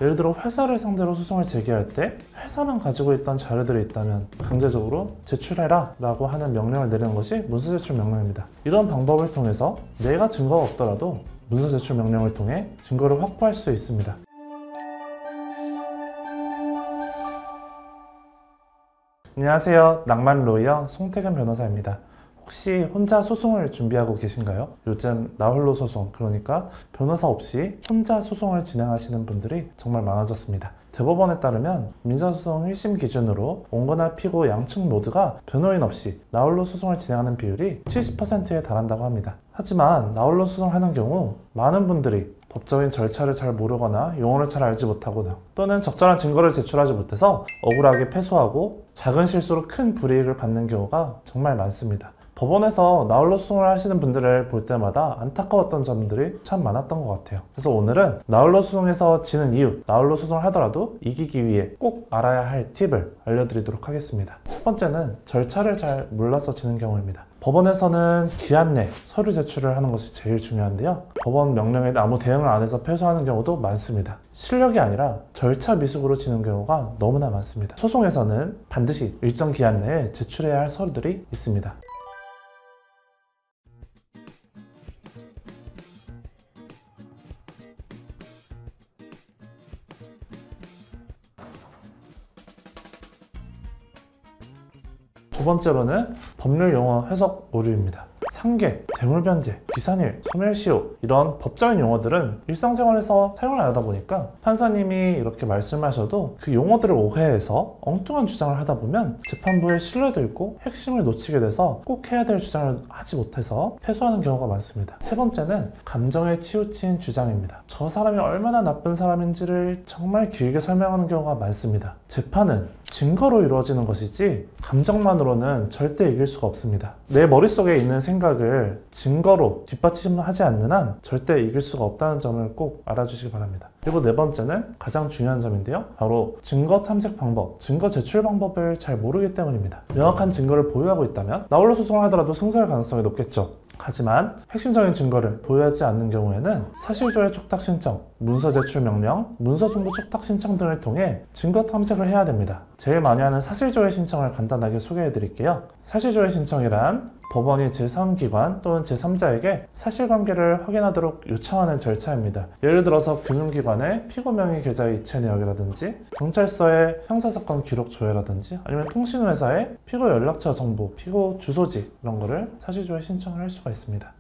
예를 들어 회사를 상대로 소송을 제기할 때 회사만 가지고 있던 자료들이 있다면 강제적으로 제출해라 라고 하는 명령을 내리는 것이 문서제출 명령입니다. 이런 방법을 통해서 내가 증거가 없더라도 문서제출 명령을 통해 증거를 확보할 수 있습니다. 안녕하세요. 낭만 로이어 송태근 변호사입니다. 혹시 혼자 소송을 준비하고 계신가요? 요즘 나홀로 소송, 그러니까 변호사 없이 혼자 소송을 진행하시는 분들이 정말 많아졌습니다. 대법원에 따르면 민사소송 1심 기준으로 원고나 피고 양측 모두가 변호인 없이 나홀로 소송을 진행하는 비율이 70%에 달한다고 합니다. 하지만 나홀로 소송하는 경우 많은 분들이 법적인 절차를 잘 모르거나 용어를 잘 알지 못하거나 또는 적절한 증거를 제출하지 못해서 억울하게 패소하고 작은 실수로 큰 불이익을 받는 경우가 정말 많습니다. 법원에서 나홀로 소송을 하시는 분들을 볼 때마다 안타까웠던 점들이 참 많았던 것 같아요. 그래서 오늘은 나홀로 소송에서 지는 이유, 나홀로 소송을 하더라도 이기기 위해 꼭 알아야 할 팁을 알려드리도록 하겠습니다. 첫 번째는 절차를 잘 몰라서 지는 경우입니다. 법원에서는 기한 내 서류 제출을 하는 것이 제일 중요한데요. 법원 명령에 아무 대응을 안 해서 패소하는 경우도 많습니다. 실력이 아니라 절차 미숙으로 지는 경우가 너무나 많습니다. 소송에서는 반드시 일정 기한 내에 제출해야 할 서류들이 있습니다. 두 번째로는 법률 용어 해석 오류입니다. 상계, 대물변제, 기산일, 소멸시효 이런 법적인 용어들은 일상생활에서 사용을 안 하다 보니까 판사님이 이렇게 말씀하셔도 그 용어들을 오해해서 엉뚱한 주장을 하다 보면 재판부의 신뢰도 있고 핵심을 놓치게 돼서 꼭 해야 될 주장을 하지 못해서 패소하는 경우가 많습니다. 세 번째는 감정에 치우친 주장입니다. 저 사람이 얼마나 나쁜 사람인지를 정말 길게 설명하는 경우가 많습니다. 재판은 증거로 이루어지는 것이지 감정만으로는 절대 이길 수가 없습니다. 내 머릿속에 있는 생각을 증거로 뒷받침하지 않는 한 절대 이길 수가 없다는 점을 꼭 알아주시기 바랍니다. 그리고 네 번째는 가장 중요한 점인데요. 바로 증거 탐색 방법, 증거 제출 방법을 잘 모르기 때문입니다. 명확한 증거를 보유하고 있다면 나홀로 소송을 하더라도 승소할 가능성이 높겠죠. 하지만 핵심적인 증거를 보유하지 않는 경우에는 사실조회 촉탁 신청, 문서 제출 명령, 문서 송부 촉탁 신청 등을 통해 증거 탐색을 해야 됩니다. 제일 많이 하는 사실조회 신청을 간단하게 소개해 드릴게요. 사실조회 신청이란 법원이 제3기관 또는 제3자에게 사실관계를 확인하도록 요청하는 절차입니다. 예를 들어서 금융기관의 피고 명의 계좌의 이체 내역이라든지 경찰서의 형사사건 기록 조회라든지 아니면 통신회사의 피고 연락처 정보, 피고 주소지 이런 거를 사실조회 신청을 할 수가 있습니다.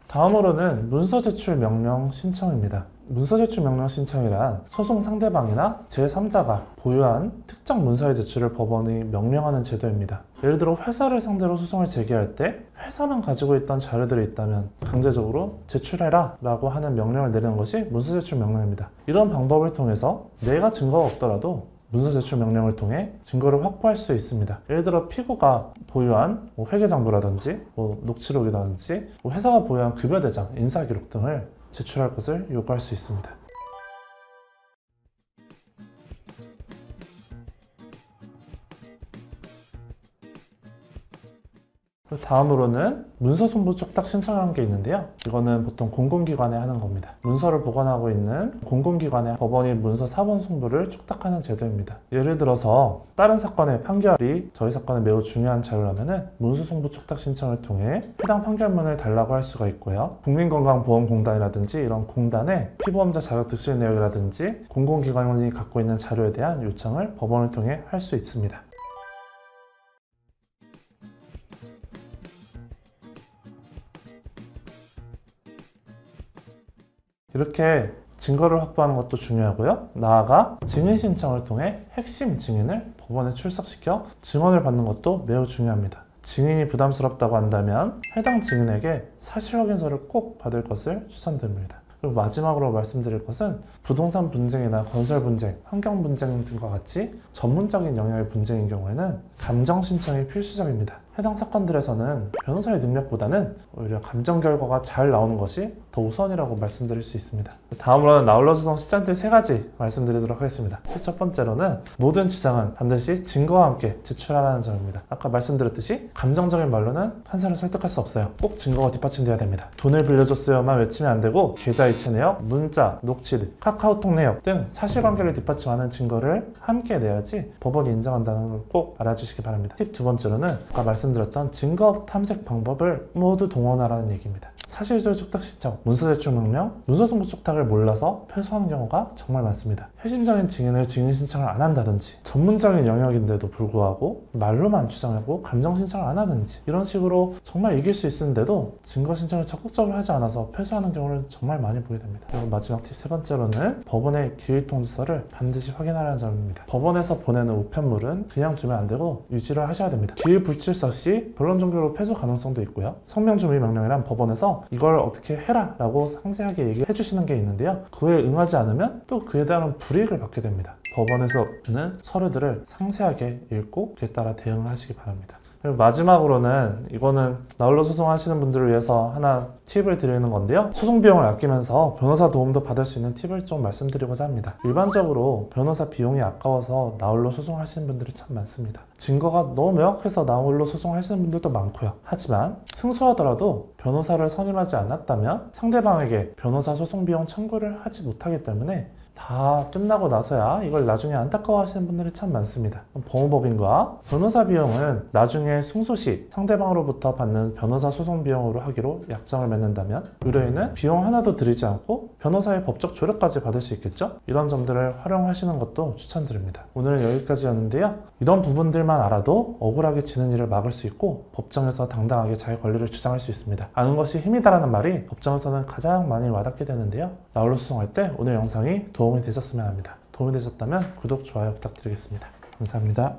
다음으로는 문서 제출 명령 신청입니다. 문서 제출 명령 신청이란 소송 상대방이나 제3자가 보유한 특정 문서의 제출을 법원이 명령하는 제도입니다. 예를 들어 회사를 상대로 소송을 제기할 때 회사만 가지고 있던 자료들이 있다면 강제적으로 제출해라 라고 하는 명령을 내리는 것이 문서 제출 명령입니다. 이런 방법을 통해서 내가 증거가 없더라도 문서 제출 명령을 통해 증거를 확보할 수 있습니다. 예를 들어 피고가 보유한 회계장부라든지 녹취록이라든지 회사가 보유한 급여대장, 인사기록 등을 제출할 것을 요구할 수 있습니다. 다음으로는 문서 송부 촉탁 신청하는 게 있는데요. 이거는 보통 공공기관에 하는 겁니다. 문서를 보관하고 있는 공공기관에 법원이 문서 사본 송부를 촉탁하는 제도입니다. 예를 들어서 다른 사건의 판결이 저희 사건에 매우 중요한 자료라면 문서 송부 촉탁 신청을 통해 해당 판결문을 달라고 할 수가 있고요. 국민건강보험공단이라든지 이런 공단의 피보험자 자격 득실 내역이라든지 공공기관이 갖고 있는 자료에 대한 요청을 법원을 통해 할 수 있습니다. 이렇게 증거를 확보하는 것도 중요하고요. 나아가 증인 신청을 통해 핵심 증인을 법원에 출석시켜 증언을 받는 것도 매우 중요합니다. 증인이 부담스럽다고 한다면 해당 증인에게 사실 확인서를 꼭 받을 것을 추천드립니다. 그리고 마지막으로 말씀드릴 것은 부동산 분쟁이나 건설 분쟁, 환경 분쟁 등과 같이 전문적인 영역의 분쟁인 경우에는 감정 신청이 필수적입니다. 해당 사건들에서는 변호사의 능력보다는 오히려 감정 결과가 잘 나오는 것이 더 우선이라고 말씀드릴 수 있습니다. 다음으로는 나홀로 소송 시점들 3가지 말씀드리도록 하겠습니다. 첫 번째로는 모든 주장은 반드시 증거와 함께 제출하라는 점입니다. 아까 말씀드렸듯이 감정적인 말로는 판사를 설득할 수 없어요. 꼭 증거가 뒷받침돼야 됩니다. 돈을 빌려줬어요만 외치면 안 되고 계좌 이체 내역, 문자, 녹취, 카카오톡 내역 등 사실관계를 뒷받침하는 증거를 함께 내야지 법원이 인정한다는 걸 꼭 알아주시기 바랍니다. 팁 두 번째로는 아까 말씀드렸던 증거 탐색 방법을 모두 동원하라는 얘기입니다. 사실조회 촉탁 신청, 문서제출 명령, 문서송부 촉탁을 몰라서 패소하는 경우가 정말 많습니다. 핵심적인 증인을 증인 신청을 안 한다든지, 전문적인 영역인데도 불구하고 말로만 주장하고 감정 신청을 안 하든지, 이런 식으로 정말 이길 수 있는데도 증거 신청을 적극적으로 하지 않아서 패소하는 경우를 정말 많이 보게 됩니다. 그리고 마지막 팁 세 번째로는 법원의 기일통지서를 반드시 확인하라는 점입니다. 법원에서 보내는 우편물은 그냥 두면 안 되고 유지를 하셔야 됩니다. 기일불출서 시 변론 종결로 패소 가능성도 있고요. 성명준비 명령이란 법원에서 이걸 어떻게 해라 라고 상세하게 얘기해 주시는 게 있는데요. 그에 응하지 않으면 또 그에 대한 불이익을 받게 됩니다. 법원에서 주는 서류들을 상세하게 읽고 그에 따라 대응을 하시기 바랍니다. 그리고 마지막으로는 이거는 나홀로 소송하시는 분들을 위해서 하나 팁을 드리는 건데요. 소송 비용을 아끼면서 변호사 도움도 받을 수 있는 팁을 좀 말씀드리고자 합니다. 일반적으로 변호사 비용이 아까워서 나홀로 소송하시는 분들이 참 많습니다. 증거가 너무 명확해서 나홀로 소송하시는 분들도 많고요. 하지만 승소하더라도 변호사를 선임하지 않았다면 상대방에게 변호사 소송 비용 청구를 하지 못하기 때문에 다 끝나고 나서야 이걸 나중에 안타까워하시는 분들이 참 많습니다. 법무법인과 변호사 비용은 나중에 승소 시 상대방으로부터 받는 변호사 소송 비용으로 하기로 약정을 맺는다면 의뢰인은 비용 하나도 들이지 않고 변호사의 법적 조력까지 받을 수 있겠죠? 이런 점들을 활용하시는 것도 추천드립니다. 오늘은 여기까지였는데요. 이런 부분들만 알아도 억울하게 지는 일을 막을 수 있고 법정에서 당당하게 자기 권리를 주장할 수 있습니다. 아는 것이 힘이다라는 말이 법정에서는 가장 많이 와닿게 되는데요. 나홀로 소송할 때 오늘 영상이 도움이 되셨으면 합니다. 도움이 되셨다면 구독, 좋아요 부탁드리겠습니다. 감사합니다.